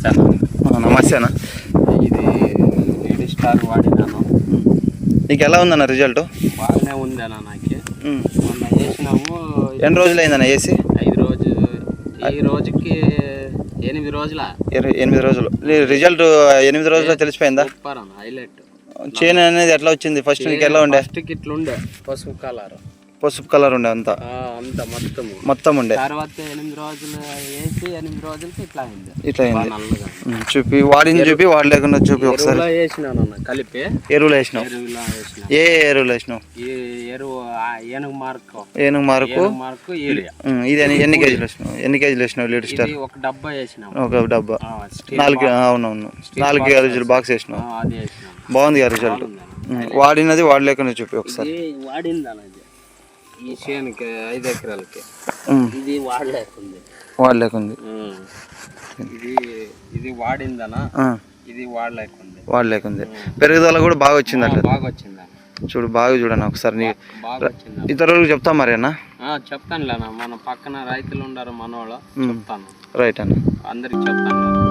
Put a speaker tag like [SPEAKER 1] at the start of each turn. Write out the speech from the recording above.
[SPEAKER 1] నమస్తే అన్న.
[SPEAKER 2] నమస్తే అన్న.
[SPEAKER 1] ఇది లేడీ స్టార్ వాడినాను.
[SPEAKER 2] నీకు ఎలా ఉందన్న రిజల్ట్?
[SPEAKER 1] బాగానే ఉంది అన్న. నాకు మొన్న వేసినాము.
[SPEAKER 2] ఎన్ని రోజులు అయిందన్న వేసి?
[SPEAKER 1] 5 రోజులు. ఈ రోజుకి 8 రోజుల
[SPEAKER 2] 8 రోజులు. రిజల్ట్ 8 రోజుల్లో తెలిసిపోయిందా?
[SPEAKER 1] సూపర్ అన్న, హైలైట్.
[SPEAKER 2] చేను అనేది ఎట్లా వచ్చింది? ఫస్ట్ నీకు ఎలా ఉండే?
[SPEAKER 1] ఫస్ట్ ఇట్లా ఉండే, పసుపు కలర్
[SPEAKER 2] ఉండే అంతా మొత్తం ఉండే.
[SPEAKER 1] తర్వాత 8 రోజులు వేసి 8 రోజులకి ఇట్లా అయింది.
[SPEAKER 2] చూపి చూపి వాడలేకుండా చూపి ఒకసారి.
[SPEAKER 1] వేసినాను కలిపి.
[SPEAKER 2] ఎరువులు వేసినావు? ఏ ఎరువులు వేసినావు?
[SPEAKER 1] ఎరువు ఏనుగు మార్కు
[SPEAKER 2] ఇది ఎన్ని కేజీలు వేసినావు? లేడీ స్టార్
[SPEAKER 1] ఒక డబ్బా వేసినావు.
[SPEAKER 2] ఒక డబ్బా 4. అవునవును, 4 కేజీలు బాక్స్ వేసినావు. బాగుంది కదా రిజల్ట్? వాడినది వాడలేకుండా చూపి ఒకసారి.
[SPEAKER 1] వాడింది అన్నది ఈ చేనుకి 5 ఎకరాలకి. ఇది వాడలేకుంది. ఇది వాడిందనా? ఇది
[SPEAKER 2] వాడలేకుంది. పెరుగుదల కూడా బాగా వచ్చింది అట్లా?
[SPEAKER 1] బాగా వచ్చింది.
[SPEAKER 2] చూడు, బాగా చూడన్నా ఒకసారి.
[SPEAKER 1] బాగా వచ్చింది.
[SPEAKER 2] ఇతరులకు చెప్తా మరి అన్న?
[SPEAKER 1] చెప్తానులేనా, మన పక్కన రైతులు ఉండరు మనోళ్ళు, చెప్తాను.
[SPEAKER 2] రైట్ అన్న,
[SPEAKER 1] అందరికి చెప్తాను.